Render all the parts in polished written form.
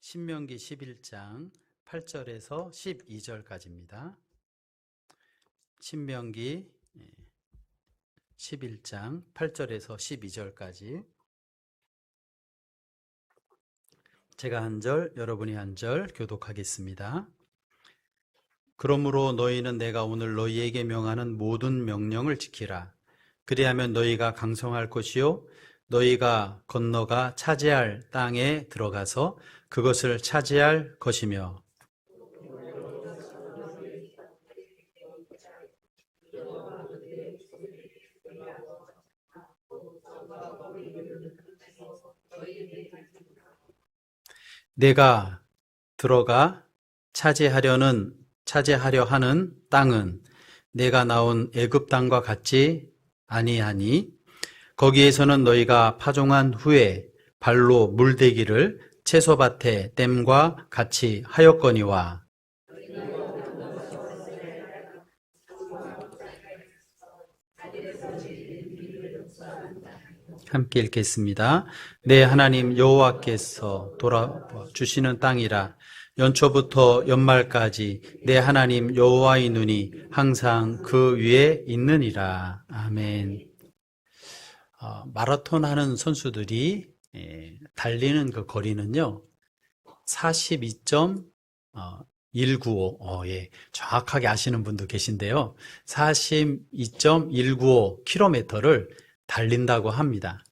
신명기 11장 8절에서 12절까지입니다. 신명기 11장 8절에서 12절까지 제가 한 절, 여러분이 한 절 교독하겠습니다. 그러므로 너희는 내가 오늘 너희에게 명하는 모든 명령을 지키라. 그리하면 너희가 강성할 것이요 너희가 건너가 차지할 땅에 들어가서 그것을 차지할 것이며 내가 들어가 차지하려 하는 땅은 내가 나온 애굽 땅과 같지 아니하니 거기에서는 너희가 파종한 후에 발로 물대기를 채소밭에 댐과 같이 하였거니와 함께 읽겠습니다. 내 하나님 여호와께서 돌아주시는 땅이라. 연초부터 연말까지 내 하나님 여호와의 눈이 항상 그 위에 있느니라. 아멘. 마라톤 하는 선수들이 달리는 그 거리는요 42.195 정확하게 아시는 분도 계신데요 42.195km를 달린다고 합니다.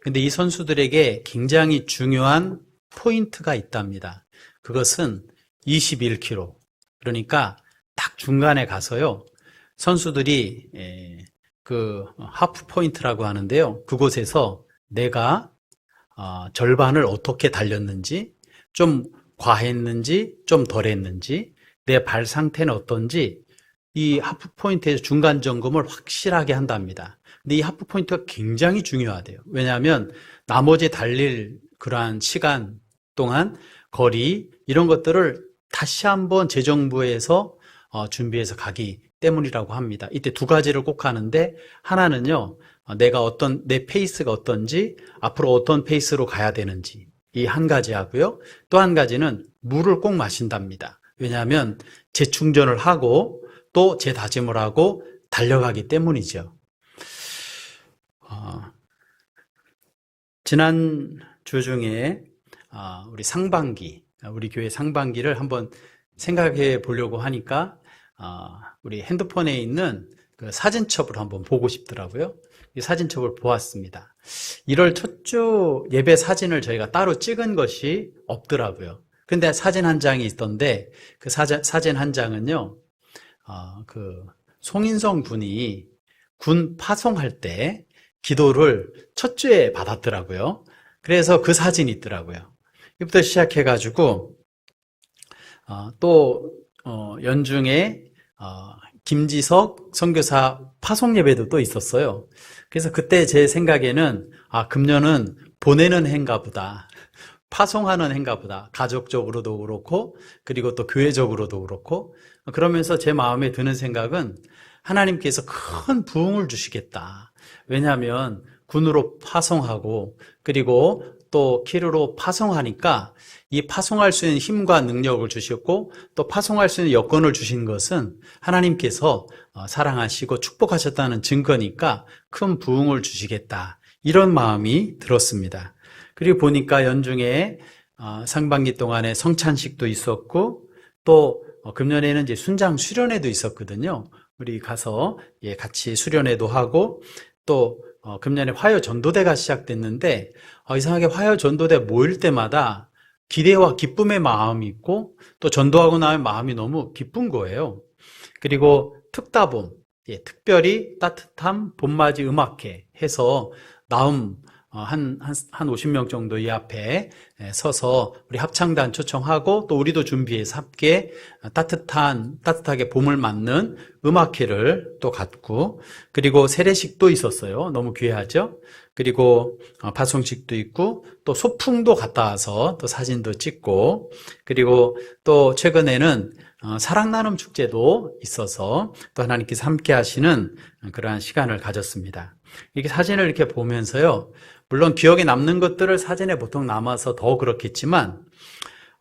근데 이 선수들에게 굉장히 중요한 포인트가 있답니다. 그것은 21km. 그러니까 딱 중간에 가서요. 선수들이 그 하프 포인트라고 하는데요. 그곳에서 내가 절반을 어떻게 달렸는지, 좀 과했는지, 좀 덜했는지, 내 발 상태는 어떤지 이 하프 포인트에서 중간 점검을 확실하게 한답니다. 근데 이 하프 포인트가 굉장히 중요하대요. 왜냐하면 나머지 달릴 그러한 시간 동안 거리 이런 것들을 다시 한번 재정부에서 준비해서 가기 때문이라고 합니다. 이때 두 가지를 꼭 하는데 하나는요. 내가 내 페이스가 어떤지 앞으로 어떤 페이스로 가야 되는지 이 한 가지 하고요. 또 한 가지는 물을 꼭 마신답니다. 왜냐하면 재충전을 하고 또 재다짐을 하고 달려가기 때문이죠. 지난 주 중에 우리 교회 상반기를 한번 생각해 보려고 하니까 우리 핸드폰에 있는 그 사진첩을 한번 보고 싶더라고요. 이 사진첩을 보았습니다. 1월 첫 주 예배 사진을 저희가 따로 찍은 것이 없더라고요. 근데 사진 한 장이 있던데 그 사진 한 장은요, 그 송인성 군이 군 파송할 때 기도를 첫 주에 받았더라고요. 그래서 그 사진이 있더라고요. 이부터 시작해가지고 또 연중에 김지석 선교사 파송 예배도 또 있었어요. 그래서 그때 제 생각에는 금년은 보내는 해인가 보다. 파송하는 해인가 보다. 가족적으로도 그렇고 그리고 또 교회적으로도 그렇고 그러면서 제 마음에 드는 생각은 하나님께서 큰 부흥을 주시겠다. 왜냐하면 군으로 파송하고 그리고 또 키르로 파송하니까 이 파송할 수 있는 힘과 능력을 주셨고 또 파송할 수 있는 여건을 주신 것은 하나님께서 사랑하시고 축복하셨다는 증거니까 큰 부흥을 주시겠다. 이런 마음이 들었습니다. 그리고 보니까 연중에 상반기 동안에 성찬식도 있었고 또 금년에는 이제 순장 수련회도 있었거든요. 우리 가서 같이 수련회도 하고 또 금년에 화요 전도대가 시작됐는데 이상하게 화요 전도대 모일 때마다 기대와 기쁨의 마음이 있고 또 전도하고 나면 마음이 너무 기쁜 거예요. 그리고 특다봄, 특별히 따뜻한 봄맞이 음악회 해서 나음 한 50명 정도 이 앞에 서서 우리 합창단 초청하고 또 우리도 준비해서 함께 따뜻하게 봄을 맞는 음악회를 또 갖고 그리고 세례식도 있었어요. 너무 귀하죠? 그리고 파송식도 있고 또 소풍도 갔다 와서 또 사진도 찍고 그리고 또 최근에는 사랑나눔 축제도 있어서 또 하나님께서 함께 하시는 그러한 시간을 가졌습니다. 이렇게 사진을 이렇게 보면서요. 물론 기억에 남는 것들을 사진에 보통 남아서 더 그렇겠지만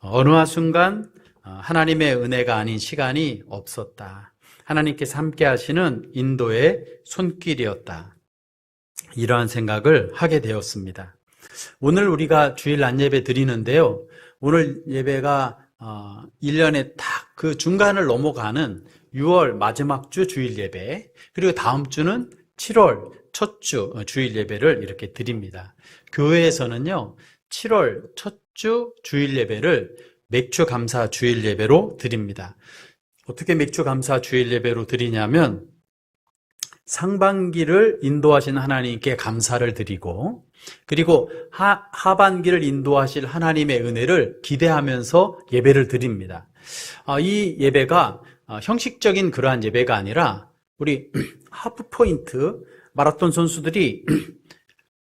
어느 한순간 하나님의 은혜가 아닌 시간이 없었다. 하나님께서 함께 하시는 인도의 손길이었다. 이러한 생각을 하게 되었습니다. 오늘 우리가 주일 낮예배 드리는데요. 오늘 예배가 1년에 딱 그 중간을 넘어가는 6월 마지막 주 주일 예배, 그리고 다음 주는 7월 첫 주 주일 예배를 이렇게 드립니다. 교회에서는요, 7월 첫 주 주일 예배를 맥주 감사 주일 예배로 드립니다. 어떻게 맥주 감사 주일 예배로 드리냐면, 상반기를 인도하신 하나님께 감사를 드리고, 그리고 하반기를 인도하실 하나님의 은혜를 기대하면서 예배를 드립니다. 이 예배가 형식적인 그러한 예배가 아니라 우리 하프포인트 마라톤 선수들이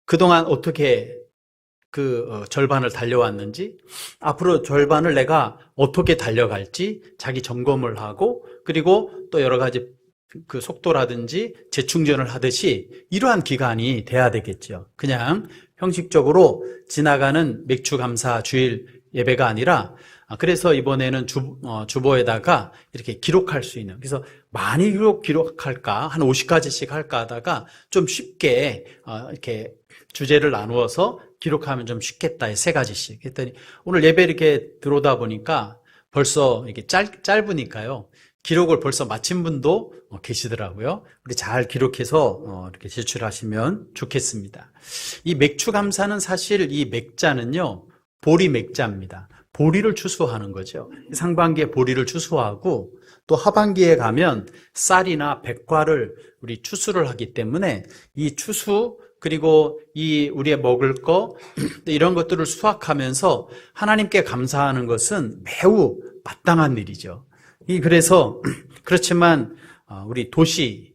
그동안 어떻게 절반을 달려왔는지, 앞으로 절반을 내가 어떻게 달려갈지 자기 점검을 하고, 그리고 또 여러 가지 그 속도라든지 재충전을 하듯이 이러한 기간이 돼야 되겠죠. 그냥 형식적으로 지나가는 맥주 감사 주일 예배가 아니라, 그래서 이번에는 주보에다가 이렇게 기록할 수 있는, 그래서 많이 기록할까, 한 50가지씩 할까 하다가 좀 쉽게 이렇게 주제를 나누어서 기록하면 좀 쉽겠다, 3가지씩 했더니, 오늘 예배 이렇게 들어오다 보니까 벌써 이게 짧으니까요, 기록을 벌써 마친 분도 계시더라고요. 우리 잘 기록해서 이렇게 제출하시면 좋겠습니다. 이 맥주 감사는 사실 이 맥자는요, 보리 맥자입니다. 보리를 추수하는 거죠. 상반기에 보리를 추수하고, 또 하반기에 가면 쌀이나 백과를 우리 추수를 하기 때문에 이 추수, 그리고 이 우리의 먹을 거, 이런 것들을 수확하면서 하나님께 감사하는 것은 매우 마땅한 일이죠. 그래서 그렇지만 우리 도시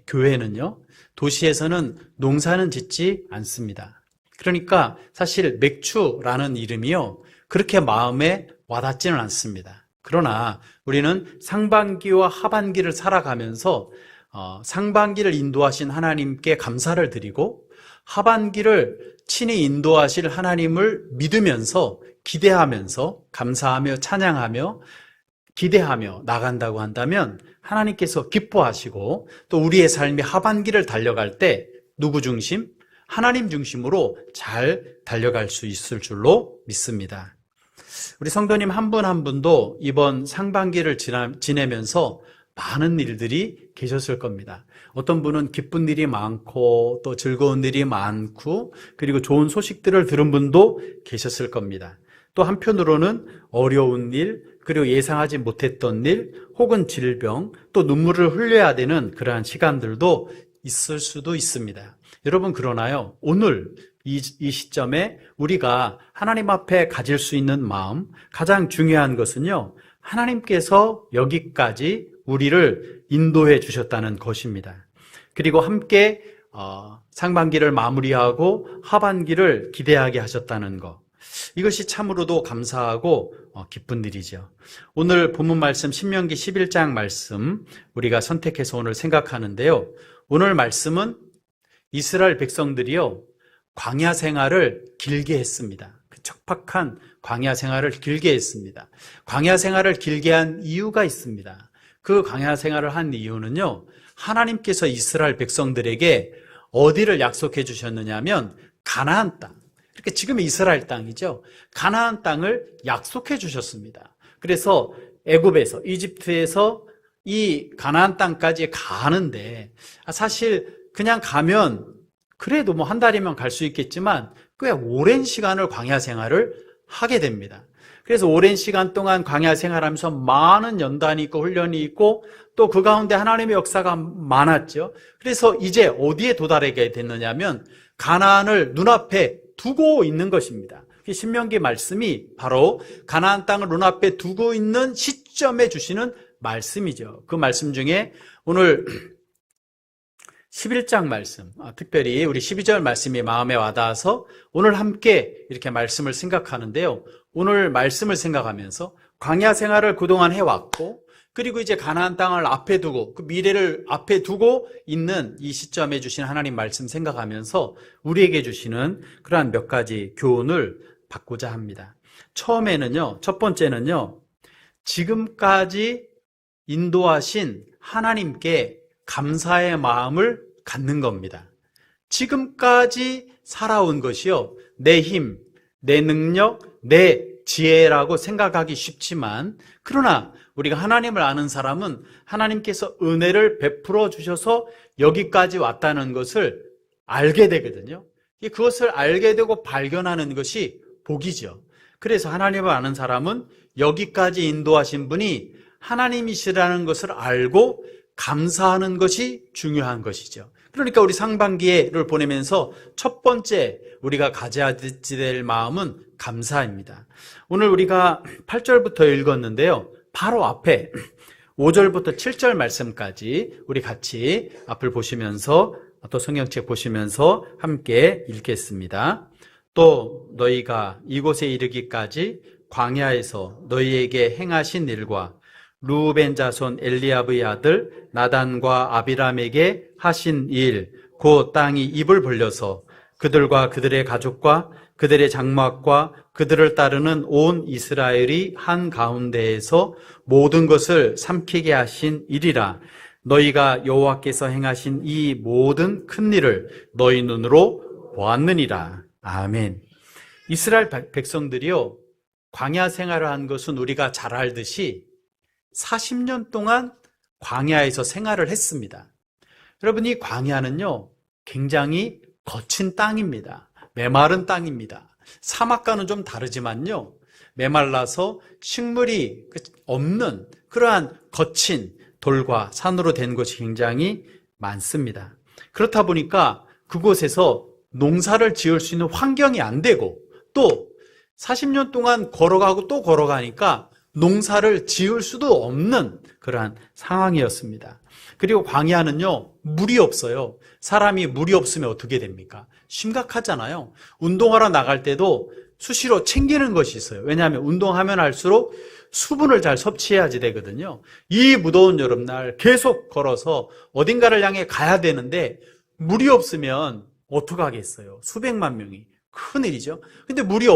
교회는요, 도시에서는 농사는 짓지 않습니다. 그러니까 사실 맥주라는 이름이요, 그렇게 마음에 와닿지는 않습니다. 그러나 우리는 상반기와 하반기를 살아가면서 상반기를 인도하신 하나님께 감사를 드리고, 하반기를 친히 인도하실 하나님을 믿으면서 기대하면서 감사하며 찬양하며 기대하며 나간다고 한다면 하나님께서 기뻐하시고, 또 우리의 삶이 하반기를 달려갈 때 누구 중심? 하나님 중심으로 잘 달려갈 수 있을 줄로 믿습니다. 우리 성도님 한 분 한 분도 이번 상반기를 지내면서 많은 일들이 계셨을 겁니다. 어떤 분은 기쁜 일이 많고, 또 즐거운 일이 많고, 그리고 좋은 소식들을 들은 분도 계셨을 겁니다. 또 한편으로는 어려운 일, 그리고 예상하지 못했던 일, 혹은 질병, 또 눈물을 흘려야 되는 그러한 시간들도 있을 수도 있습니다. 여러분, 그러나요, 오늘 이 시점에 우리가 하나님 앞에 가질 수 있는 마음, 가장 중요한 것은요, 하나님께서 여기까지 우리를 인도해 주셨다는 것입니다. 그리고 함께 상반기를 마무리하고 하반기를 기대하게 하셨다는 것, 이것이 참으로도 감사하고 기쁜 일이죠. 오늘 본문 말씀 신명기 11장 말씀 우리가 선택해서 오늘 생각하는데요, 오늘 말씀은 이스라엘 백성들이요, 광야 생활을 길게 했습니다. 그 척박한 광야 생활을 길게 했습니다. 광야 생활을 길게 한 이유가 있습니다. 그 광야 생활을 한 이유는요, 하나님께서 이스라엘 백성들에게 어디를 약속해 주셨느냐면 가나안 땅, 이렇게 지금 이스라엘 땅이죠. 가나안 땅을 약속해 주셨습니다. 그래서 애굽에서, 이집트에서 이 가나안 땅까지 가는데, 사실 그냥 가면 그래도 뭐 한 달이면 갈 수 있겠지만 꽤 오랜 시간을 광야 생활을 하게 됩니다. 그래서 오랜 시간 동안 광야 생활하면서 많은 연단이 있고 훈련이 있고, 또 그 가운데 하나님의 역사가 많았죠. 그래서 이제 어디에 도달하게 됐느냐면 가나안을 눈앞에 두고 있는 것입니다. 신명기 말씀이 바로 가나안 땅을 눈앞에 두고 있는 시점에 주시는 말씀이죠. 그 말씀 중에 오늘 11장 말씀, 특별히 우리 12절 말씀이 마음에 와닿아서 오늘 함께 이렇게 말씀을 생각하는데요, 오늘 말씀을 생각하면서 광야 생활을 그동안 해왔고, 그리고 이제 가나안 땅을 앞에 두고, 그 미래를 앞에 두고 있는 이 시점에 주신 하나님 말씀 생각하면서 우리에게 주시는 그러한 몇 가지 교훈을 받고자 합니다. 처음에는요, 첫 번째는요, 지금까지 인도하신 하나님께 감사의 마음을 갖는 겁니다. 지금까지 살아온 것이요, 내 힘, 내 능력, 내 지혜라고 생각하기 쉽지만, 그러나 우리가 하나님을 아는 사람은 하나님께서 은혜를 베풀어 주셔서 여기까지 왔다는 것을 알게 되거든요. 그것을 알게 되고 발견하는 것이 복이죠. 그래서 하나님을 아는 사람은 여기까지 인도하신 분이 하나님이시라는 것을 알고 감사하는 것이 중요한 것이죠. 그러니까 우리 상반기를 보내면서 첫 번째 우리가 가져야 될 마음은 감사입니다. 오늘 우리가 8절부터 읽었는데요. 바로 앞에 5절부터 7절 말씀까지 우리 같이 앞을 보시면서 또 성경책 보시면서 함께 읽겠습니다. 또 너희가 이곳에 이르기까지 광야에서 너희에게 행하신 일과 르우벤 자손 엘리압의 아들 나단과 아비람에게 하신 일, 곧 땅이 입을 벌려서 그들과 그들의 가족과 그들의 장막과 그들을 따르는 온 이스라엘이 한 가운데에서 모든 것을 삼키게 하신 일이라. 너희가 여호와께서 행하신 이 모든 큰 일을 너희 눈으로 보았느니라. 아멘. 이스라엘 백성들이요, 광야 생활을 한 것은 우리가 잘 알듯이 40년 동안 광야에서 생활을 했습니다. 여러분, 이 광야는요, 굉장히 거친 땅입니다. 메마른 땅입니다. 사막과는 좀 다르지만요, 메말라서 식물이 없는 그러한 거친 돌과 산으로 된 곳이 굉장히 많습니다. 그렇다 보니까 그곳에서 농사를 지을 수 있는 환경이 안 되고, 또 40년 동안 걸어가고 또 걸어가니까 농사를 지을 수도 없는 그러한 상황이었습니다. 그리고 광야는요, 물이 없어요. 사람이 물이 없으면 어떻게 됩니까? 심각하잖아요. 운동하러 나갈 때도 수시로 챙기는 것이 있어요. 왜냐하면 운동하면 할수록 수분을 잘 섭취해야지 되거든요. 이 무더운 여름날 계속 걸어서 어딘가를 향해 가야 되는데 물이 없으면 어떡하겠어요? 수백만 명이. 큰일이죠. 근데 물이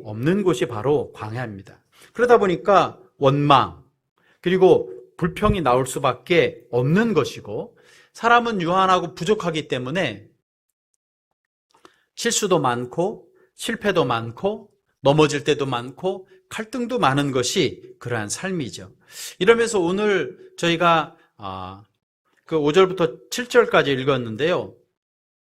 없는 곳이 바로 광야입니다. 그러다 보니까 원망, 그리고 불평이 나올 수밖에 없는 것이고, 사람은 유한하고 부족하기 때문에 실수도 많고 실패도 많고 넘어질 때도 많고 갈등도 많은 것이 그러한 삶이죠. 이러면서 오늘 저희가 그 5절부터 7절까지 읽었는데요,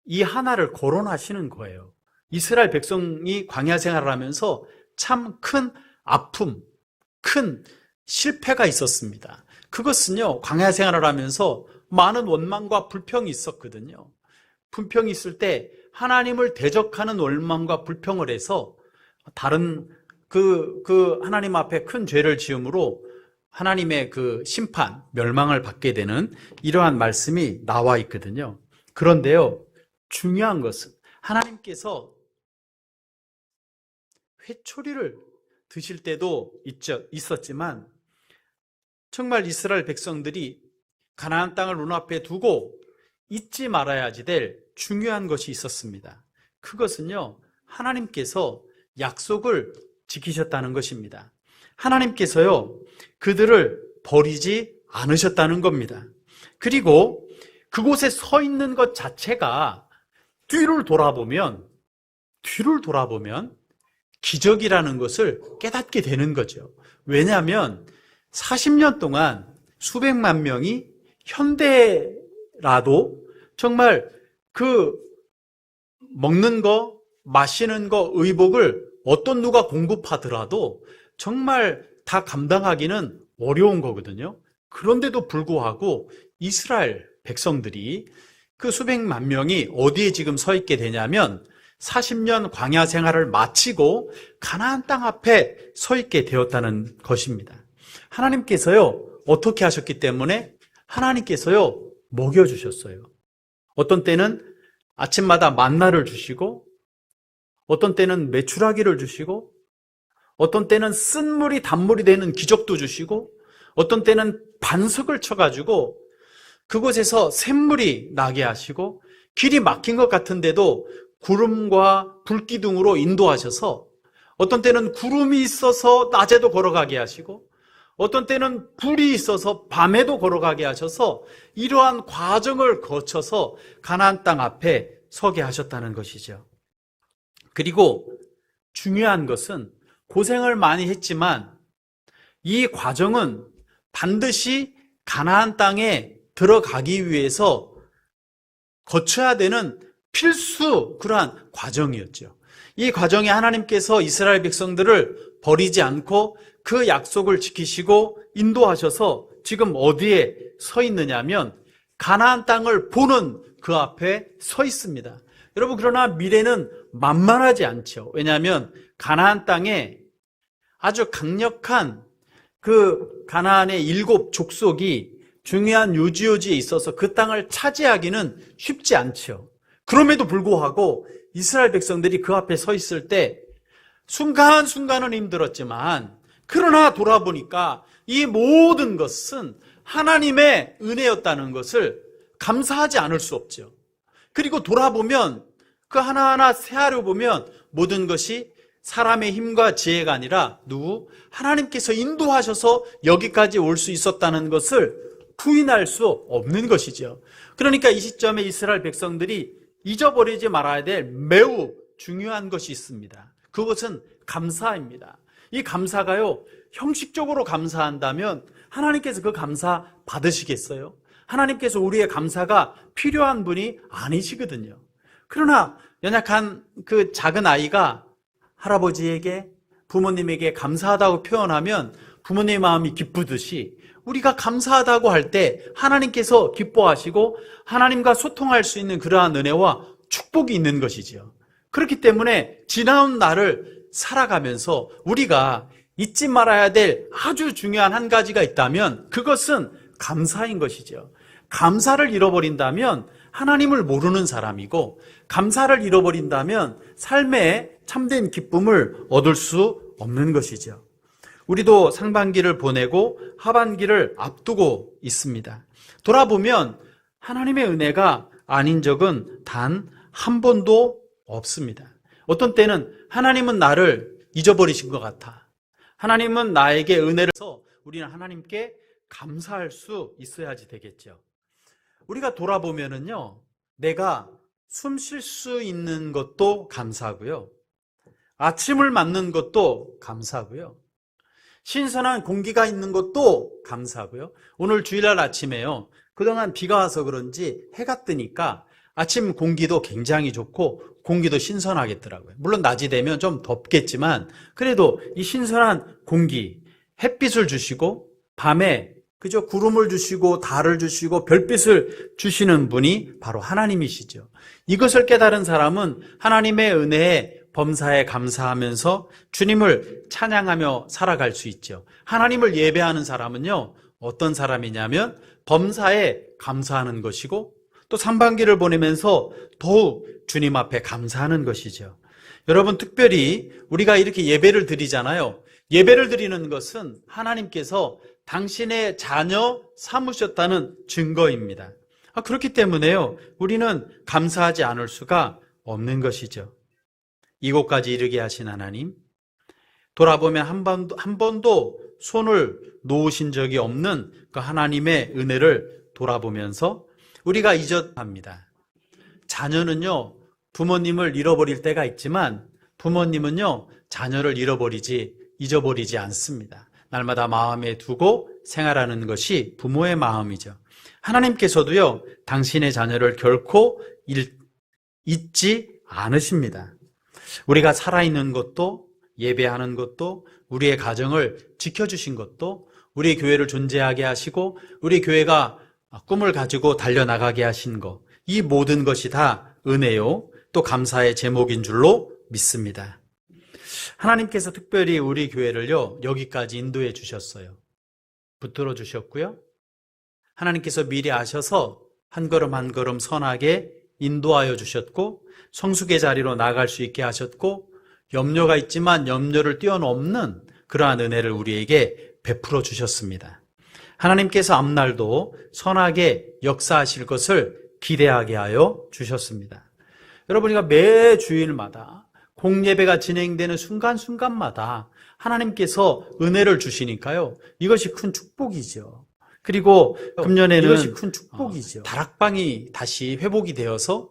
이 하나를 거론하시는 거예요. 이스라엘 백성이 광야 생활을 하면서 참 큰 아픔, 큰 실패가 있었습니다. 그것은요, 광야 생활을 하면서 많은 원망과 불평이 있었거든요. 불평이 있을 때 하나님을 대적하는 원망과 불평을 해서 다른 그 하나님 앞에 큰 죄를 지음으로 하나님의 그 심판, 멸망을 받게 되는 이러한 말씀이 나와 있거든요. 그런데요, 중요한 것은 하나님께서 회초리를 드실 때도 있었지만 정말 이스라엘 백성들이 가나안 땅을 눈앞에 두고 잊지 말아야지 될 중요한 것이 있었습니다. 그것은요, 하나님께서 약속을 지키셨다는 것입니다. 하나님께서요, 그들을 버리지 않으셨다는 겁니다. 그리고 그곳에 서 있는 것 자체가 뒤를 돌아보면 기적이라는 것을 깨닫게 되는 거죠. 왜냐하면 40년 동안 수백만 명이 현대라도 정말 그 먹는 거, 마시는 거, 의복을 어떤 누가 공급하더라도 정말 다 감당하기는 어려운 거거든요. 그런데도 불구하고 이스라엘 백성들이 그 수백만 명이 어디에 지금 서 있게 되냐면 40년 광야 생활을 마치고 가나안 땅 앞에 서 있게 되었다는 것입니다. 하나님께서요, 어떻게 하셨기 때문에 하나님께서요, 먹여주셨어요. 어떤 때는 아침마다 만나를 주시고, 어떤 때는 메추라기를 주시고, 어떤 때는 쓴물이 단물이 되는 기적도 주시고, 어떤 때는 반석을 쳐가지고 그곳에서 샘물이 나게 하시고, 길이 막힌 것 같은데도 구름과 불기둥으로 인도하셔서 어떤 때는 구름이 있어서 낮에도 걸어가게 하시고, 어떤 때는 불이 있어서 밤에도 걸어가게 하셔서 이러한 과정을 거쳐서 가나안 땅 앞에 서게 하셨다는 것이죠. 그리고 중요한 것은 고생을 많이 했지만 이 과정은 반드시 가나안 땅에 들어가기 위해서 거쳐야 되는 필수 그러한 과정이었죠. 이 과정에 하나님께서 이스라엘 백성들을 버리지 않고 그 약속을 지키시고 인도하셔서 지금 어디에 서 있느냐면 가나안 땅을 보는 그 앞에 서 있습니다. 여러분, 그러나 미래는 만만하지 않죠. 왜냐하면 가나안 땅에 아주 강력한 그 가나안의 7 족속이 중요한 요지에 있어서 그 땅을 차지하기는 쉽지 않죠. 그럼에도 불구하고 이스라엘 백성들이 그 앞에 서 있을 때 순간순간은 힘들었지만, 그러나 돌아보니까 이 모든 것은 하나님의 은혜였다는 것을 감사하지 않을 수 없죠. 그리고 돌아보면 그 하나하나 세하려 보면 모든 것이 사람의 힘과 지혜가 아니라 하나님께서 인도하셔서 여기까지 올 수 있었다는 것을 부인할 수 없는 것이죠. 그러니까 이 시점에 이스라엘 백성들이 잊어버리지 말아야 될 매우 중요한 것이 있습니다. 그것은 감사입니다. 이 감사가요, 형식적으로 감사한다면 하나님께서 그 감사 받으시겠어요? 하나님께서 우리의 감사가 필요한 분이 아니시거든요. 그러나 연약한 그 작은 아이가 할아버지에게, 부모님에게 감사하다고 표현하면 부모님의 마음이 기쁘듯이 우리가 감사하다고 할 때 하나님께서 기뻐하시고 하나님과 소통할 수 있는 그러한 은혜와 축복이 있는 것이지요. 그렇기 때문에 지나온 날을 살아가면서 우리가 잊지 말아야 될 아주 중요한 한 가지가 있다면 그것은 감사인 것이죠. 감사를 잃어버린다면 하나님을 모르는 사람이고, 감사를 잃어버린다면 삶에 참된 기쁨을 얻을 수 없는 것이죠. 우리도 상반기를 보내고 하반기를 앞두고 있습니다. 돌아보면 하나님의 은혜가 아닌 적은 단 한 번도 없습니다. 어떤 때는 하나님은 나를 잊어버리신 것 같아, 하나님은 나에게 은혜를 해서 우리는 하나님께 감사할 수 있어야지 되겠죠. 우리가 돌아보면은요, 내가 숨 쉴 수 있는 것도 감사하고요, 아침을 맞는 것도 감사하고요, 신선한 공기가 있는 것도 감사하고요. 오늘 주일날 아침에요, 그동안 비가 와서 그런지 해가 뜨니까 아침 공기도 굉장히 좋고 공기도 신선하겠더라고요. 물론 낮이 되면 좀 덥겠지만 그래도 이 신선한 공기, 햇빛을 주시고 밤에 그저 구름을 주시고 달을 주시고 별빛을 주시는 분이 바로 하나님이시죠. 이것을 깨달은 사람은 하나님의 은혜에 범사에 감사하면서 주님을 찬양하며 살아갈 수 있죠. 하나님을 예배하는 사람은요, 어떤 사람이냐면 범사에 감사하는 것이고, 또 상반기를 보내면서 더욱 주님 앞에 감사하는 것이죠. 여러분, 특별히 우리가 이렇게 예배를 드리잖아요. 예배를 드리는 것은 하나님께서 당신의 자녀 삼으셨다는 증거입니다. 그렇기 때문에요, 우리는 감사하지 않을 수가 없는 것이죠. 이곳까지 이르게 하신 하나님, 돌아보면 한 번도 손을 놓으신 적이 없는 그 하나님의 은혜를 돌아보면서 우리가 잊어합니다. 자녀는요, 부모님을 잃어버릴 때가 있지만 부모님은요, 자녀를 잊어버리지 않습니다. 날마다 마음에 두고 생활하는 것이 부모의 마음이죠. 하나님께서도요, 당신의 자녀를 결코 잊지 않으십니다. 우리가 살아있는 것도, 예배하는 것도, 우리의 가정을 지켜주신 것도, 우리 교회를 존재하게 하시고 우리 교회가 꿈을 가지고 달려나가게 하신 것, 이 모든 것이 다 은혜요, 또 감사의 제목인 줄로 믿습니다. 하나님께서 특별히 우리 교회를요, 여기까지 인도해 주셨어요. 붙들어 주셨고요, 하나님께서 미리 아셔서 한 걸음 한 걸음 선하게 인도하여 주셨고, 성숙의 자리로 나아갈 수 있게 하셨고, 염려가 있지만 염려를 뛰어넘는 그러한 은혜를 우리에게 베풀어 주셨습니다. 하나님께서 앞날도 선하게 역사하실 것을 기대하게 하여 주셨습니다. 여러분, 우리가 매 주일마다 공예배가 진행되는 순간순간마다 하나님께서 은혜를 주시니까요. 이것이 큰 축복이죠. 그리고 금년에는 이것이 큰 축복이죠. 다락방이 다시 회복이 되어서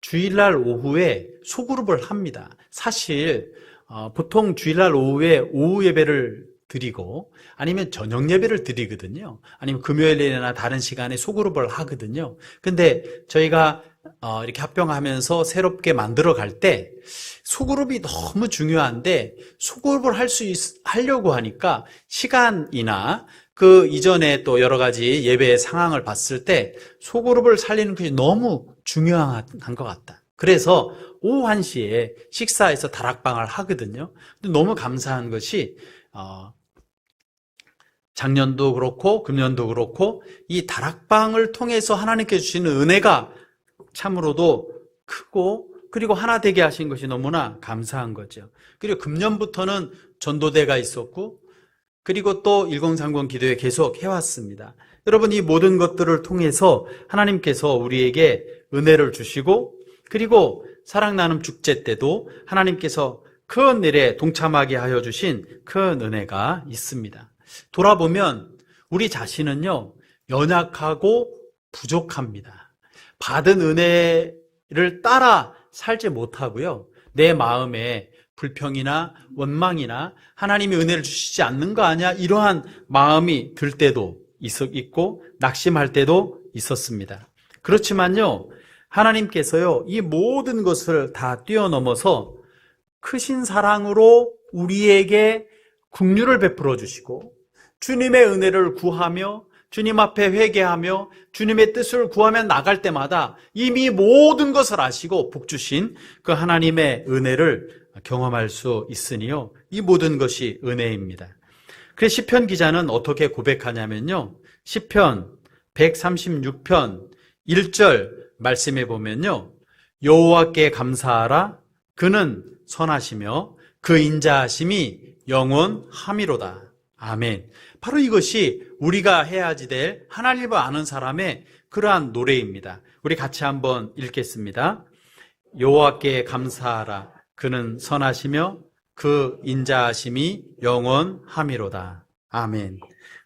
주일날 오후에 소그룹을 합니다. 사실 보통 주일날 오후에 오후 예배를 드리고 아니면 저녁 예배를 드리거든요. 아니면 금요일이나 다른 시간에 소그룹을 하거든요. 근데 저희가 이렇게 합병하면서 새롭게 만들어 갈 때 소그룹이 너무 중요한데 소그룹을 하려고 하니까 시간이나 그 이전에 또 여러 가지 예배의 상황을 봤을 때 소그룹을 살리는 것이 너무 중요한 것 같다. 그래서 오후 1시에 식사해서 다락방을 하거든요. 근데 너무 감사한 것이 작년도 그렇고 금년도 그렇고 이 다락방을 통해서 하나님께 주시는 은혜가 참으로도 크고 그리고 하나 되게 하신 것이 너무나 감사한 거죠. 그리고 금년부터는 전도대가 있었고 그리고 또 1030 기도회 계속 해왔습니다. 여러분, 이 모든 것들을 통해서 하나님께서 우리에게 은혜를 주시고 그리고 사랑나눔 축제 때도 하나님께서 큰 일에 동참하게 하여 주신 큰 은혜가 있습니다. 돌아보면 우리 자신은요, 연약하고 부족합니다. 받은 은혜를 따라 살지 못하고요, 내 마음에 불평이나 원망이나 하나님이 은혜를 주시지 않는 거 아니야? 이러한 마음이 들 때도 있고 낙심할 때도 있었습니다. 그렇지만요, 하나님께서요, 이 모든 것을 다 뛰어넘어서 크신 사랑으로 우리에게 긍휼을 베풀어 주시고 주님의 은혜를 구하며 주님 앞에 회개하며 주님의 뜻을 구하며 나갈 때마다 이미 모든 것을 아시고 복 주신 그 하나님의 은혜를 경험할 수 있으니요, 이 모든 것이 은혜입니다. 그래서 시편 기자는 어떻게 고백하냐면요, 시편 136편 1절 말씀해 보면요, 여호와께 감사하라. 그는 선하시며 그 인자하심이 영원함이로다. 아멘. 바로 이것이 우리가 해야지 될 하나님을 아는 사람의 그러한 노래입니다. 우리 같이 한번 읽겠습니다. 여호와께 감사하라. 그는 선하시며 그 인자하심이 영원함이로다. 아멘.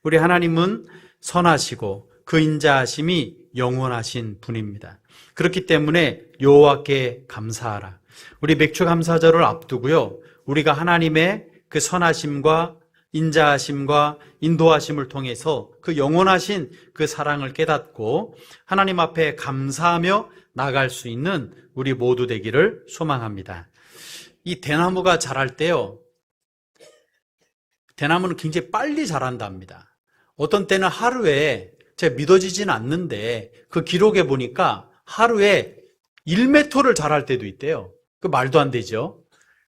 우리 하나님은 선하시고 그 인자하심이 영원하신 분입니다. 그렇기 때문에 여호와께 감사하라. 우리 맥주 감사절을 앞두고요, 우리가 하나님의 그 선하심과 인자하심과 인도하심을 통해서 그 영원하신 그 사랑을 깨닫고 하나님 앞에 감사하며 나갈 수 있는 우리 모두 되기를 소망합니다. 이 대나무가 자랄 때요, 대나무는 굉장히 빨리 자란답니다. 어떤 때는 하루에, 제가 믿어지진 않는데 그 기록에 보니까 하루에 1m를 자랄 때도 있대요. 그 말도 안 되죠.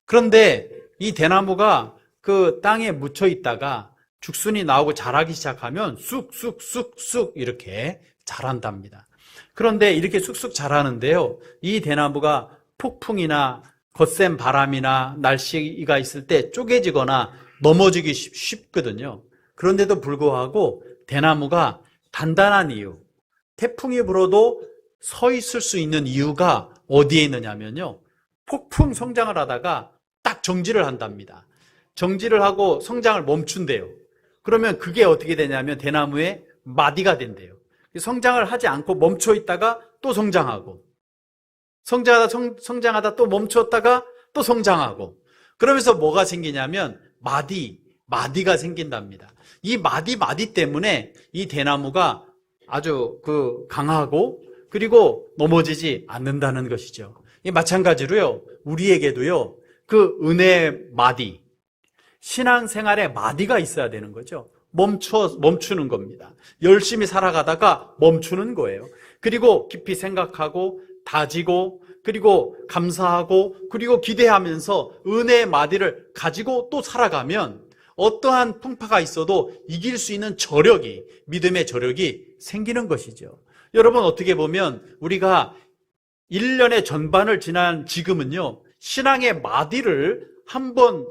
그런데 이 대나무가 그 땅에 묻혀 있다가 죽순이 나오고 자라기 시작하면 쑥쑥쑥쑥 이렇게 자란답니다. 그런데 이렇게 쑥쑥 자라는데요, 이 대나무가 폭풍이나 거센 바람이나 날씨가 있을 때 쪼개지거나 넘어지기 쉽거든요. 그런데도 불구하고 대나무가 단단한 이유, 태풍이 불어도 서 있을 수 있는 이유가 어디에 있느냐면요, 폭풍 성장을 하다가 딱 정지를 한답니다. 정지를 하고 성장을 멈춘대요. 그러면 그게 어떻게 되냐면 대나무의 마디가 된대요. 성장을 하지 않고 멈춰 있다가 또 성장하고, 성장하다 또 멈췄다가 또 성장하고, 그러면서 뭐가 생기냐면 마디가 생긴답니다. 이 마디 때문에 이 대나무가 아주 강하고 그리고 넘어지지 않는다는 것이죠. 마찬가지로요, 우리에게도요, 그 은혜의 마디, 신앙생활에 마디가 있어야 되는 거죠. 멈추는 겁니다. 열심히 살아가다가 멈추는 거예요. 그리고 깊이 생각하고 다지고 그리고 감사하고 그리고 기대하면서 은혜의 마디를 가지고 또 살아가면 어떠한 풍파가 있어도 이길 수 있는 저력이, 믿음의 저력이 생기는 것이죠. 여러분, 어떻게 보면 우리가 1년의 전반을 지난 지금은요, 신앙의 마디를 한번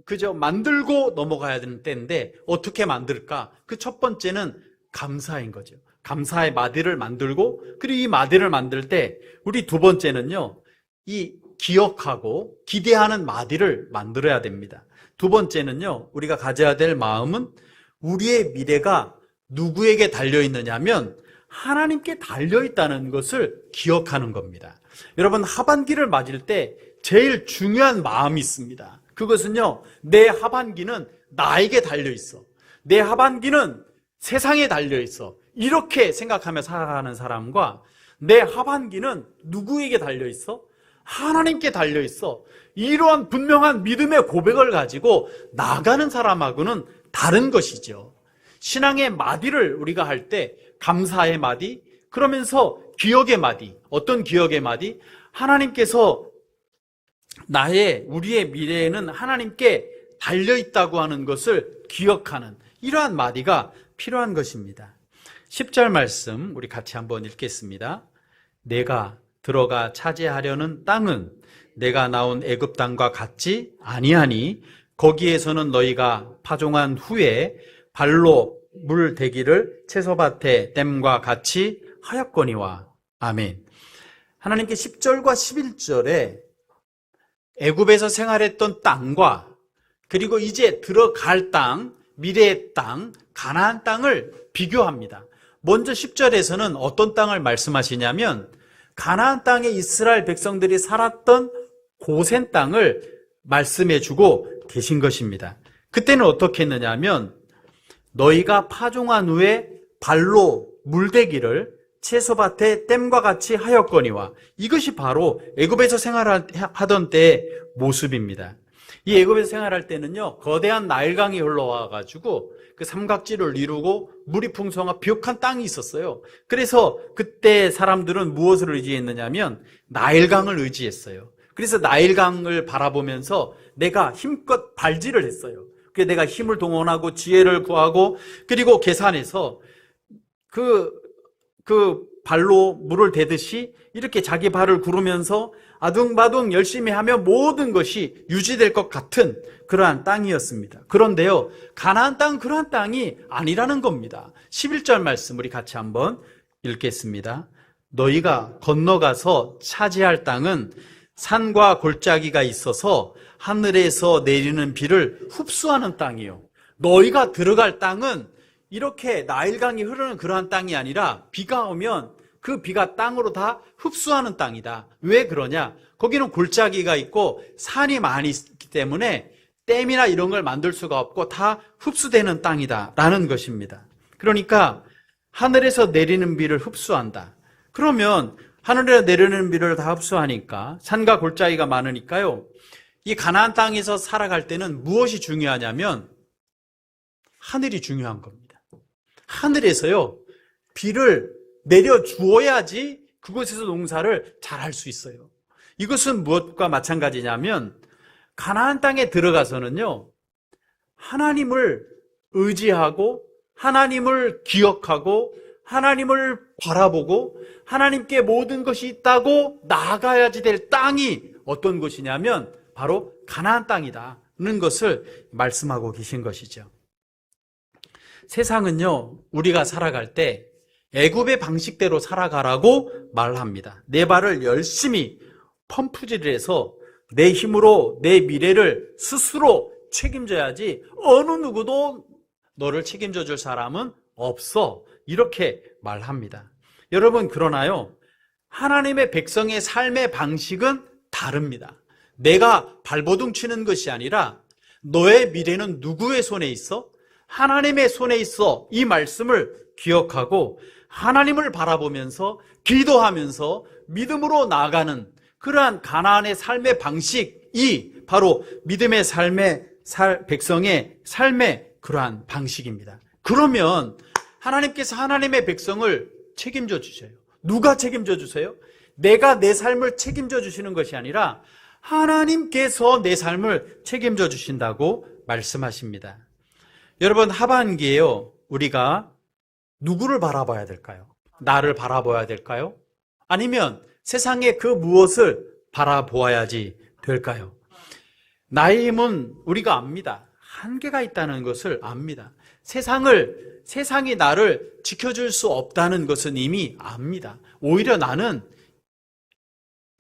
그저 만들고 넘어가야 되는 때인데 어떻게 만들까? 그 첫 번째는 감사인 거죠. 감사의 마디를 만들고, 그리고 이 마디를 만들 때 우리 두 번째는요, 이 기억하고 기대하는 마디를 만들어야 됩니다. 두 번째는요, 우리가 가져야 될 마음은 우리의 미래가 누구에게 달려있느냐면 하나님께 달려있다는 것을 기억하는 겁니다. 여러분, 하반기를 맞을 때 제일 중요한 마음이 있습니다. 그것은요, 내 하반기는 나에게 달려있어. 내 하반기는 세상에 달려있어. 이렇게 생각하며 살아가는 사람과 내 하반기는 누구에게 달려있어? 하나님께 달려있어. 이러한 분명한 믿음의 고백을 가지고 나가는 사람하고는 다른 것이죠. 신앙의 마디를 우리가 할 때 감사의 마디, 그러면서 기억의 마디. 어떤 기억의 마디? 하나님께서 우리의 미래에는 하나님께 달려있다고 하는 것을 기억하는 이러한 마디가 필요한 것입니다. 10절 말씀 우리 같이 한번 읽겠습니다. 내가 들어가 차지하려는 땅은 내가 나온 애굽 땅과 같지 아니하니 거기에서는 너희가 파종한 후에 발로 물 대기를 채소밭에 댐과 같이 하였거니와. 아멘. 하나님께 10절과 11절에 애굽에서 생활했던 땅과 그리고 이제 들어갈 땅, 미래의 땅, 가나안 땅을 비교합니다. 먼저 10절에서는 어떤 땅을 말씀하시냐면 가나안 땅에 이스라엘 백성들이 살았던 고센 땅을 말씀해 주고 계신 것입니다. 그때는 어떻게 했느냐면 너희가 파종한 후에 발로 물대기를 채소밭에 댐과 같이 하였거니와. 이것이 바로 애굽에서 생활하던 때의 모습입니다. 이 애굽에서 생활할 때는요, 거대한 나일강이 흘러와 가지고 그 삼각지를 이루고 물이 풍성한 비옥한 땅이 있었어요. 그래서 그때 사람들은 무엇을 의지했느냐면 나일강을 의지했어요. 그래서 나일강을 바라보면서 내가 힘껏 발질을 했어요. 그래서 내가 힘을 동원하고 지혜를 구하고 그리고 계산해서 그 발로 물을 대듯이 이렇게 자기 발을 구르면서 아둥바둥 열심히 하면 모든 것이 유지될 것 같은 그러한 땅이었습니다. 그런데요, 가나안 땅은 그러한 땅이 아니라는 겁니다. 11절 말씀 우리 같이 한번 읽겠습니다. 너희가 건너가서 차지할 땅은 산과 골짜기가 있어서 하늘에서 내리는 비를 흡수하는 땅이요. 너희가 들어갈 땅은 이렇게 나일강이 흐르는 그러한 땅이 아니라 비가 오면 그 비가 땅으로 다 흡수하는 땅이다. 왜 그러냐? 거기는 골짜기가 있고 산이 많이 있기 때문에 댐이나 이런 걸 만들 수가 없고 다 흡수되는 땅이다 라는 것입니다. 그러니까 하늘에서 내리는 비를 흡수한다. 그러면 하늘에서 내리는 비를 다 흡수하니까 산과 골짜기가 많으니까요, 이 가나안 땅에서 살아갈 때는 무엇이 중요하냐면 하늘이 중요한 겁니다. 하늘에서요, 비를 내려주어야지 그곳에서 농사를 잘할 수 있어요. 이것은 무엇과 마찬가지냐면 가나안 땅에 들어가서는요, 하나님을 의지하고 하나님을 기억하고 하나님을 바라보고 하나님께 모든 것이 있다고 나아가야지 될 땅이 어떤 곳이냐면 바로 가나안 땅이다는 것을 말씀하고 계신 것이죠. 세상은요, 우리가 살아갈 때 애굽의 방식대로 살아가라고 말합니다. 내 발을 열심히 펌프질을 해서 내 힘으로 내 미래를 스스로 책임져야지 어느 누구도 너를 책임져 줄 사람은 없어. 이렇게 말합니다. 여러분, 그러나요, 하나님의 백성의 삶의 방식은 다릅니다. 내가 발버둥 치는 것이 아니라 너의 미래는 누구의 손에 있어? 하나님의 손에 있어. 이 말씀을 기억하고 하나님을 바라보면서 기도하면서 믿음으로 나아가는 그러한 가나안의 삶의 방식이 바로 믿음의 백성의 삶의 그러한 방식입니다. 그러면 하나님께서 하나님의 백성을 책임져 주셔요. 누가 책임져 주세요? 내가 내 삶을 책임져 주시는 것이 아니라 하나님께서 내 삶을 책임져 주신다고 말씀하십니다. 여러분, 하반기에요, 우리가 누구를 바라봐야 될까요? 나를 바라봐야 될까요? 아니면 세상의 그 무엇을 바라보아야지 될까요? 나의 힘은 우리가 압니다. 한계가 있다는 것을 압니다. 세상이 나를 지켜줄 수 없다는 것은 이미 압니다. 오히려 나는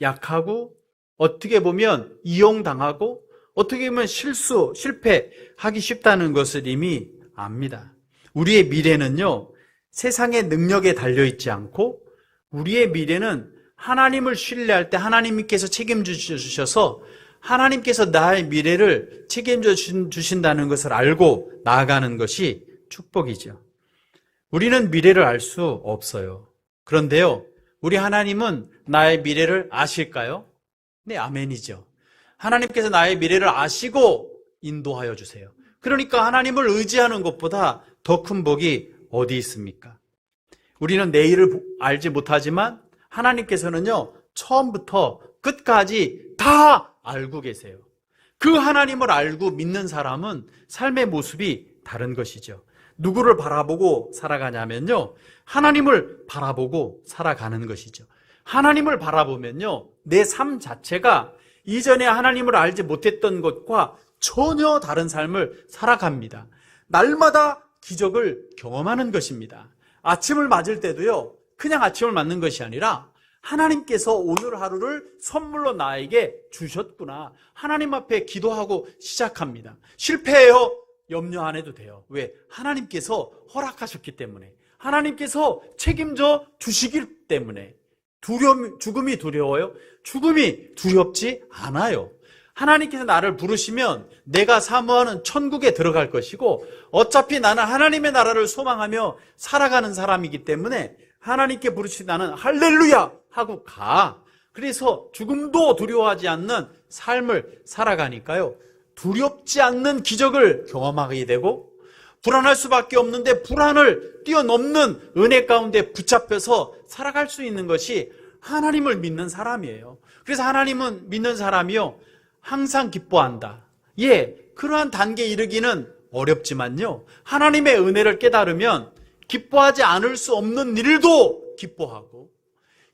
약하고 어떻게 보면 이용당하고 어떻게 보면 실패하기 쉽다는 것을 이미 압니다. 우리의 미래는요, 세상의 능력에 달려있지 않고 우리의 미래는 하나님을 신뢰할 때 하나님께서 책임져 주셔서 하나님께서 나의 미래를 책임져 주신다는 것을 알고 나아가는 것이 축복이죠. 우리는 미래를 알 수 없어요. 그런데요, 우리 하나님은 나의 미래를 아실까요? 네, 아멘이죠. 하나님께서 나의 미래를 아시고 인도하여 주세요. 그러니까 하나님을 의지하는 것보다 더 큰 복이 어디 있습니까? 우리는 내일을 알지 못하지만 하나님께서는요, 처음부터 끝까지 다 알고 계세요. 그 하나님을 알고 믿는 사람은 삶의 모습이 다른 것이죠. 누구를 바라보고 살아가냐면요, 하나님을 바라보고 살아가는 것이죠. 하나님을 바라보면요, 내 삶 자체가 이전에 하나님을 알지 못했던 것과 전혀 다른 삶을 살아갑니다. 날마다 기적을 경험하는 것입니다. 아침을 맞을 때도요, 그냥 아침을 맞는 것이 아니라 하나님께서 오늘 하루를 선물로 나에게 주셨구나. 하나님 앞에 기도하고 시작합니다. 실패해요? 염려 안 해도 돼요. 왜? 하나님께서 허락하셨기 때문에. 하나님께서 책임져 주시기 때문에. 죽음이 두려워요? 죽음이 두렵지 않아요. 하나님께서 나를 부르시면 내가 사모하는 천국에 들어갈 것이고, 어차피 나는 하나님의 나라를 소망하며 살아가는 사람이기 때문에 하나님께 부르신 나는 할렐루야 하고 가. 그래서 죽음도 두려워하지 않는 삶을 살아가니까요, 두렵지 않는 기적을 경험하게 되고, 불안할 수밖에 없는데 불안을 뛰어넘는 은혜 가운데 붙잡혀서 살아갈 수 있는 것이 하나님을 믿는 사람이에요. 그래서 하나님은 믿는 사람이요, 항상 기뻐한다. 예, 그러한 단계에 이르기는 어렵지만요, 하나님의 은혜를 깨달으면 기뻐하지 않을 수 없는 일도 기뻐하고,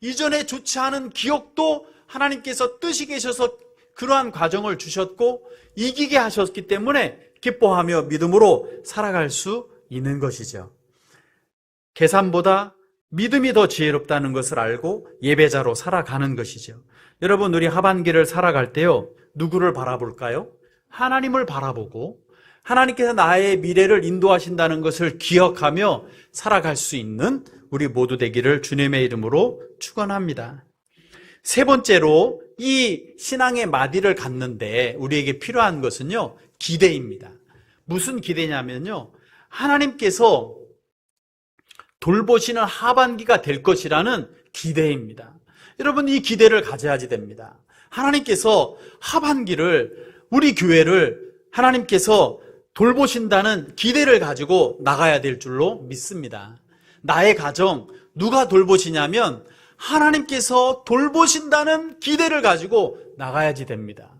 이전에 좋지 않은 기억도 하나님께서 뜻이 계셔서 그러한 과정을 주셨고 이기게 하셨기 때문에 기뻐하며 믿음으로 살아갈 수 있는 것이죠. 계산보다 믿음이 더 지혜롭다는 것을 알고 예배자로 살아가는 것이죠. 여러분, 우리 하반기를 살아갈 때요, 누구를 바라볼까요? 하나님을 바라보고 하나님께서 나의 미래를 인도하신다는 것을 기억하며 살아갈 수 있는 우리 모두 되기를 주님의 이름으로 축원합니다. 세 번째로, 이 신앙의 마디를 갖는데 우리에게 필요한 것은요, 기대입니다. 무슨 기대냐면요, 하나님께서 돌보시는 하반기가 될 것이라는 기대입니다. 여러분, 이 기대를 가져야지 됩니다. 하나님께서 하반기를, 우리 교회를 하나님께서 돌보신다는 기대를 가지고 나가야 될 줄로 믿습니다. 나의 가정 누가 돌보시냐면 하나님께서 돌보신다는 기대를 가지고 나가야지 됩니다.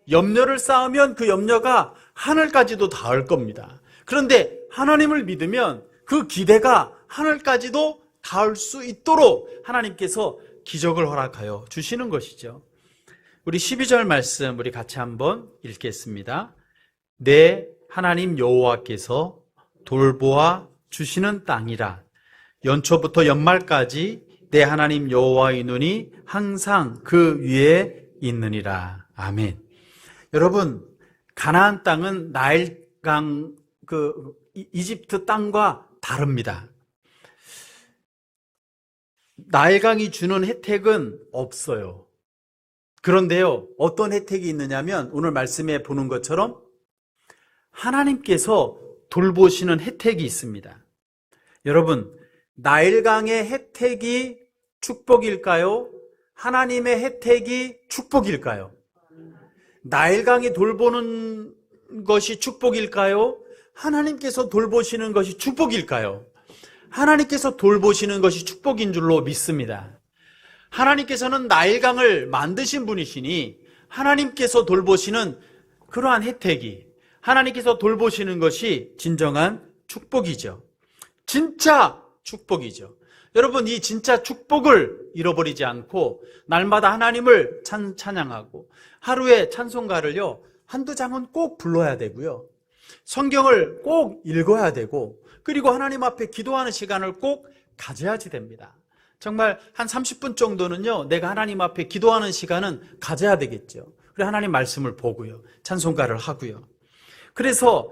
염려를 쌓으면 그 염려가 하늘까지도 닿을 겁니다. 그런데 하나님을 믿으면 그 기대가 하늘까지도 닿을 수 있도록 하나님께서 기적을 허락하여 주시는 것이죠. 우리 12절 말씀 우리 같이 한번 읽겠습니다. 내 하나님 여호와께서 돌보아 주시는 땅이라. 연초부터 연말까지 내 하나님 여호와의 눈이 항상 그 위에 있느니라. 아멘. 여러분, 가나안 땅은 나일강 이집트 땅과 다릅니다. 나일강이 주는 혜택은 없어요. 그런데요, 어떤 혜택이 있느냐면 오늘 말씀에 보는 것처럼 하나님께서 돌보시는 혜택이 있습니다. 여러분, 나일강의 혜택이 축복일까요? 하나님의 혜택이 축복일까요? 나일강이 돌보는 것이 축복일까요? 하나님께서 돌보시는 것이 축복일까요? 하나님께서 돌보시는 것이 축복인 줄로 믿습니다. 하나님께서는 나일강을 만드신 분이시니 하나님께서 돌보시는 그러한 혜택이, 하나님께서 돌보시는 것이 진정한 축복이죠. 진짜 축복이죠. 여러분, 이 진짜 축복을 잃어버리지 않고 날마다 하나님을 찬양하고 하루에 찬송가를요, 한두 장은 꼭 불러야 되고요, 성경을 꼭 읽어야 되고, 그리고 하나님 앞에 기도하는 시간을 꼭 가져야지 됩니다. 정말 한 30분 정도는요, 내가 하나님 앞에 기도하는 시간은 가져야 되겠죠. 그리고 하나님 말씀을 보고요, 찬송가를 하고요. 그래서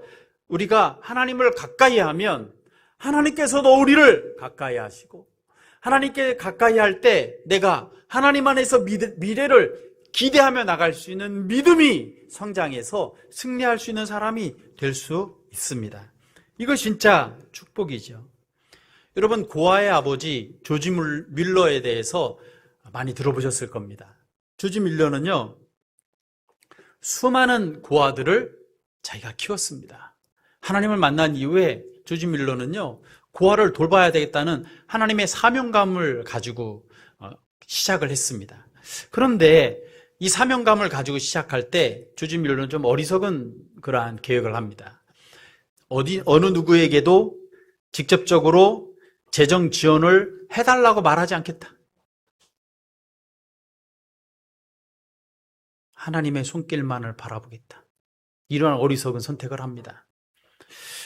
우리가 하나님을 가까이 하면 하나님께서도 우리를 가까이 하시고, 하나님께 가까이 할 때 내가 하나님 안에서 미래를 기대하며 나갈 수 있는 믿음이 성장해서 승리할 수 있는 사람이 될 수 있습니다. 이거 진짜 축복이죠. 여러분, 고아의 아버지 조지 밀러에 대해서 많이 들어보셨을 겁니다. 조지 밀러는요, 수많은 고아들을 자기가 키웠습니다. 하나님을 만난 이후에 조지 밀러는요, 고아를 돌봐야 되겠다는 하나님의 사명감을 가지고 시작을 했습니다. 그런데 이 사명감을 가지고 시작할 때 조지 밀러는 좀 어리석은 그러한 계획을 합니다. 어느 누구에게도 직접적으로 재정 지원을 해달라고 말하지 않겠다. 하나님의 손길만을 바라보겠다. 이러한 어리석은 선택을 합니다.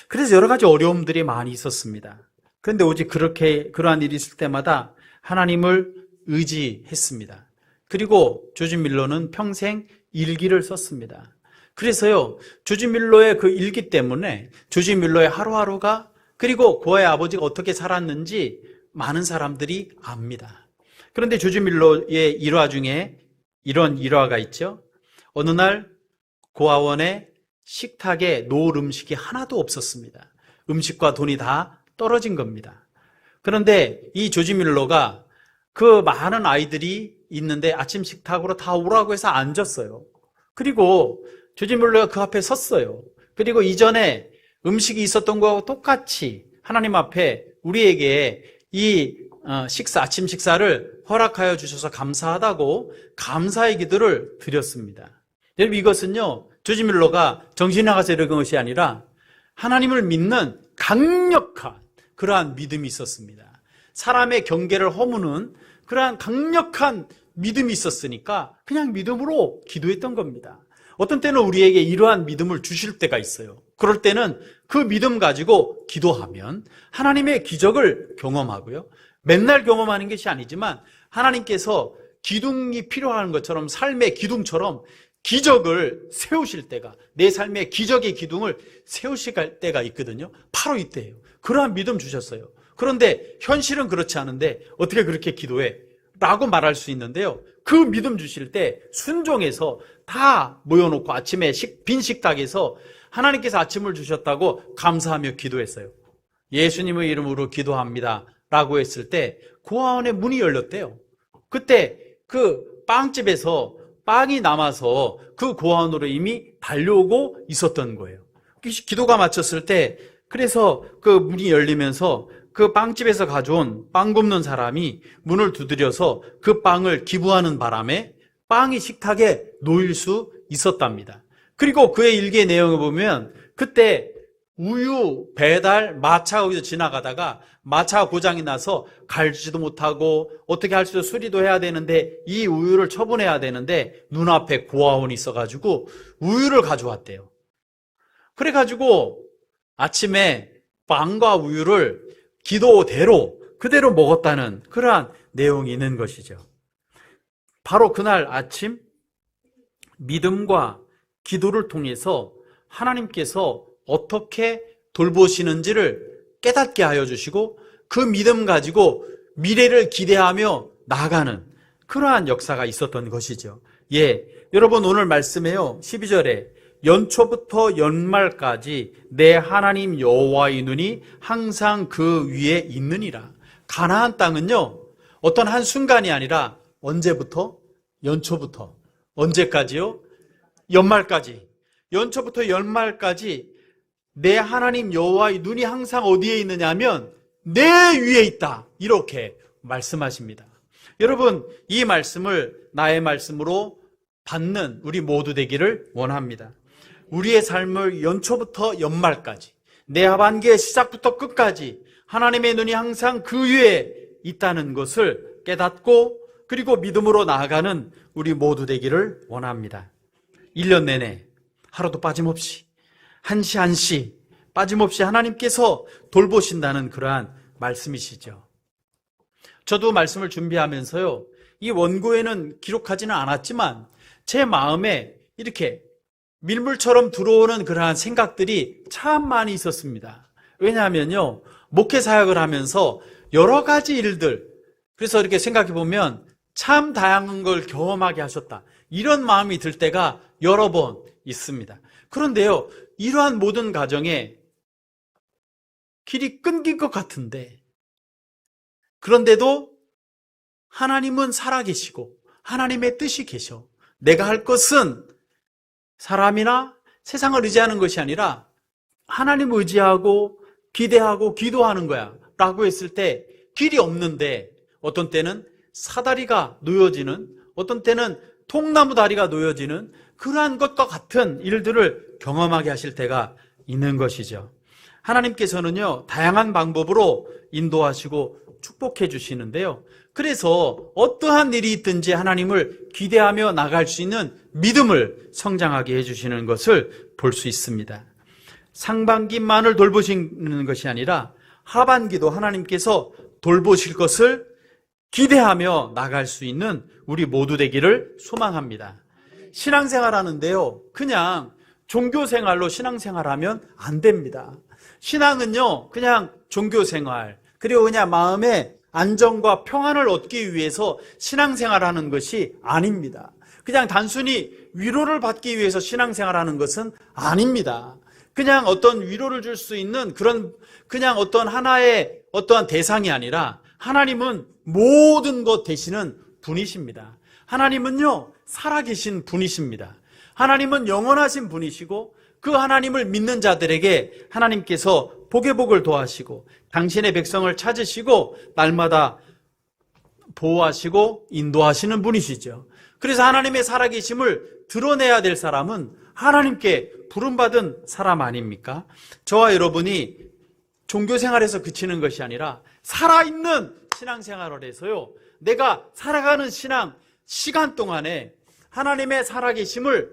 그래서 여러 가지 어려움들이 많이 있었습니다. 그런데 오직 그러한 일이 있을 때마다 하나님을 의지했습니다. 그리고 조지 밀러는 평생 일기를 썼습니다. 그래서요, 조지 밀러의 그 일기 때문에 조지 밀러의 하루하루가, 그리고 고아의 아버지가 어떻게 살았는지 많은 사람들이 압니다. 그런데 조지 밀러의 일화 중에 이런 일화가 있죠. 어느 날 고아원의 식탁에 놓을 음식이 하나도 없었습니다. 음식과 돈이 다 떨어진 겁니다. 그런데 이 조지 밀러가 그 많은 아이들이 있는데 아침 식탁으로 다 오라고 해서 앉았어요. 그리고 조지 밀러가 그 앞에 섰어요. 그리고 이전에 음식이 있었던 거하고 똑같이 하나님 앞에 우리에게 이 아침 식사를 허락하여 주셔서 감사하다고 감사의 기도를 드렸습니다. 여러분, 이것은요, 조지 밀러가 정신이 나가서 이런 것이 아니라 하나님을 믿는 강력한 그러한 믿음이 있었습니다. 사람의 경계를 허무는 그러한 강력한 믿음이 있었으니까 그냥 믿음으로 기도했던 겁니다. 어떤 때는 우리에게 이러한 믿음을 주실 때가 있어요. 그럴 때는 그 믿음 가지고 기도하면 하나님의 기적을 경험하고요, 맨날 경험하는 것이 아니지만 하나님께서 기둥이 필요한 것처럼, 삶의 기둥처럼 기적을 세우실 때가, 내 삶의 기적의 기둥을 세우실 때가 있거든요. 바로 이때예요. 그러한 믿음 주셨어요. 그런데 현실은 그렇지 않은데 어떻게 그렇게 기도해? 라고 말할 수 있는데요, 그 믿음 주실 때 순종해서 다 모여놓고 아침에 빈 식탁에서 하나님께서 아침을 주셨다고 감사하며 기도했어요. 예수님의 이름으로 기도합니다 라고 했을 때 고아원의 문이 열렸대요. 그때 그 빵집에서 빵이 남아서 그 고아원으로 이미 달려오고 있었던 거예요. 기도가 마쳤을 때, 그래서 그 문이 열리면서 그 빵집에서 가져온 빵 굽는 사람이 문을 두드려서 그 빵을 기부하는 바람에 빵이 식탁에 놓일 수 있었답니다. 그리고 그의 일기의 내용을 보면 그때 우유 배달 마차가 거기서 지나가다가 마차가 고장이 나서 갈지도 못하고 어떻게 할 수도 수리도 해야 되는데 이 우유를 처분해야 되는데 눈앞에 고아원이 있어가지고 우유를 가져왔대요. 그래가지고 아침에 빵과 우유를 기도대로 그대로 먹었다는 그러한 내용이 있는 것이죠. 바로 그날 아침 믿음과 기도를 통해서 하나님께서 어떻게 돌보시는지를 깨닫게 하여 주시고 그 믿음 가지고 미래를 기대하며 나아가는 그러한 역사가 있었던 것이죠. 여러분, 오늘 말씀에요, 12절에 연초부터 연말까지 내 하나님 여호와의 눈이 항상 그 위에 있느니라. 가나안 땅은요, 어떤 한 순간이 아니라 언제부터? 연초부터 언제까지요? 연말까지. 연초부터 연말까지 내 하나님 여호와의 눈이 항상 어디에 있느냐 하면 내 위에 있다, 이렇게 말씀하십니다. 여러분, 이 말씀을 나의 말씀으로 받는 우리 모두 되기를 원합니다. 우리의 삶을 연초부터 연말까지, 내 하반기의 시작부터 끝까지 하나님의 눈이 항상 그 위에 있다는 것을 깨닫고 그리고 믿음으로 나아가는 우리 모두 되기를 원합니다. 1년 내내 하루도 빠짐없이 한시 한시 빠짐없이 하나님께서 돌보신다는 그러한 말씀이시죠. 저도 말씀을 준비하면서요, 이 원고에는 기록하지는 않았지만 제 마음에 이렇게 밀물처럼 들어오는 그러한 생각들이 참 많이 있었습니다. 왜냐하면요, 목회 사역을 하면서 여러 가지 일들, 그래서 이렇게 생각해 보면 참 다양한 걸 경험하게 하셨다, 이런 마음이 들 때가 여러 번 있습니다. 그런데요, 이러한 모든 과정에 길이 끊긴 것 같은데, 그런데도 하나님은 살아계시고 하나님의 뜻이 계셔. 내가 할 것은 사람이나 세상을 의지하는 것이 아니라 하나님을 의지하고 기대하고 기도하는 거야 라고 했을 때 길이 없는데, 어떤 때는 사다리가 놓여지는, 어떤 때는 통나무 다리가 놓여지는 그러한 것과 같은 일들을 경험하게 하실 때가 있는 것이죠. 하나님께서는요, 다양한 방법으로 인도하시고 축복해 주시는데요, 그래서 어떠한 일이 있든지 하나님을 기대하며 나갈 수 있는 믿음을 성장하게 해주시는 것을 볼 수 있습니다. 상반기만을 돌보시는 것이 아니라 하반기도 하나님께서 돌보실 것을 기대하며 나갈 수 있는 우리 모두 되기를 소망합니다. 신앙생활 하는데요, 그냥 종교생활로 신앙생활하면 안 됩니다. 신앙은요, 그냥 종교생활, 그리고 그냥 마음의 안정과 평안을 얻기 위해서 신앙생활하는 것이 아닙니다. 그냥 단순히 위로를 받기 위해서 신앙생활하는 것은 아닙니다. 그냥 어떤 위로를 줄 수 있는 그냥 어떤 하나의 어떠한 대상이 아니라 하나님은 모든 것 되시는 분이십니다. 하나님은요, 살아계신 분이십니다. 하나님은 영원하신 분이시고 그 하나님을 믿는 자들에게 하나님께서 복의 복을 더하시고 당신의 백성을 찾으시고 날마다 보호하시고 인도하시는 분이시죠. 그래서 하나님의 살아계심을 드러내야 될 사람은 하나님께 부름받은 사람 아닙니까? 저와 여러분이 종교생활에서 그치는 것이 아니라 살아있는 신앙생활을 해서요, 내가 살아가는 시간 동안에 하나님의 살아계심을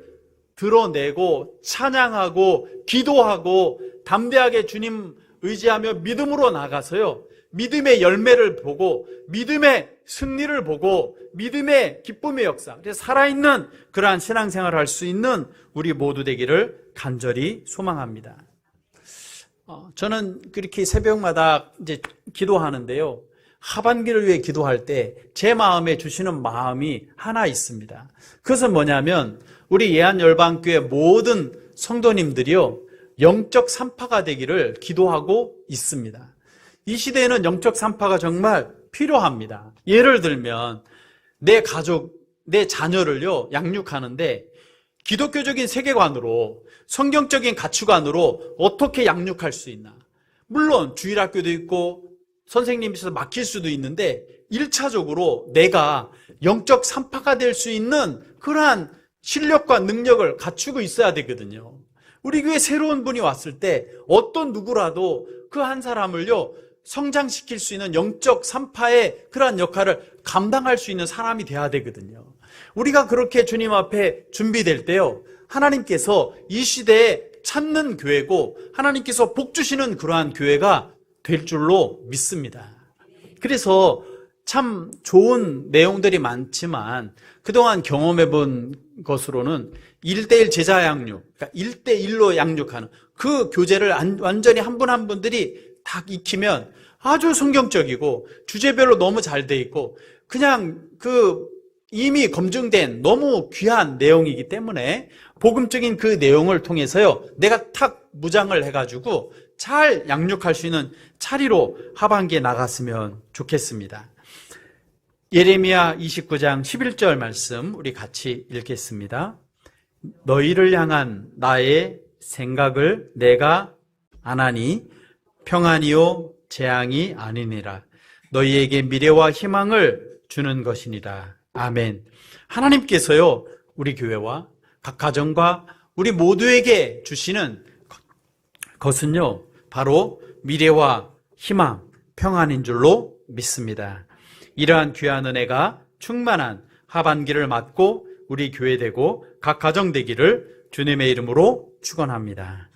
드러내고 찬양하고 기도하고 담대하게 주님 의지하며 믿음으로 나가서요, 믿음의 열매를 보고 믿음의 승리를 보고 믿음의 기쁨의 역사, 그래서 살아있는 그러한 신앙생활을 할 수 있는 우리 모두 되기를 간절히 소망합니다. 저는 그렇게 새벽마다 이제 기도하는데요, 하반기를 위해 기도할 때 제 마음에 주시는 마음이 하나 있습니다. 그것은 뭐냐면 우리 예한열방교회 모든 성도님들이요, 영적 산파가 되기를 기도하고 있습니다. 이 시대에는 영적 산파가 정말 필요합니다. 예를 들면 내 가족, 내 자녀를요 양육하는데 기독교적인 세계관으로, 성경적인 가치관으로 어떻게 양육할 수 있나. 물론 주일학교도 있고 선생님이 있어서 맡길 수도 있는데 1차적으로 내가 영적 산파가 될 수 있는 그러한 실력과 능력을 갖추고 있어야 되거든요. 우리 교회 새로운 분이 왔을 때 어떤 누구라도 그 한 사람을요 성장시킬 수 있는 영적 산파의 그러한 역할을 감당할 수 있는 사람이 돼야 되거든요. 우리가 그렇게 주님 앞에 준비될 때요, 하나님께서 이 시대에 찾는 교회고 하나님께서 복 주시는 그러한 교회가 될 줄로 믿습니다. 그래서 참 좋은 내용들이 많지만 그동안 경험해 본 것으로는 1대1 제자 양육, 그러니까 1대1로 양육하는 그 교제를 완전히 한 분 한 분들이 딱 익히면 아주 성경적이고 주제별로 너무 잘 돼 있고 그냥 이미 검증된 너무 귀한 내용이기 때문에 복음적인 그 내용을 통해서요, 내가 탁 무장을 해가지고 잘 양육할 수 있는 차리로 하반기에 나갔으면 좋겠습니다. 예레미야 29장 11절 말씀 우리 같이 읽겠습니다. 너희를 향한 나의 생각을 내가 아나니 평안이요 재앙이 아니니라. 너희에게 미래와 희망을 주는 것이니라. 아멘. 하나님께서요, 우리 교회와 각 가정과 우리 모두에게 주시는 것은요, 바로 미래와 희망, 평안인 줄로 믿습니다. 이러한 귀한 은혜가 충만한 하반기를 맞고 우리 교회 되고 각 가정 되기를 주님의 이름으로 축원합니다.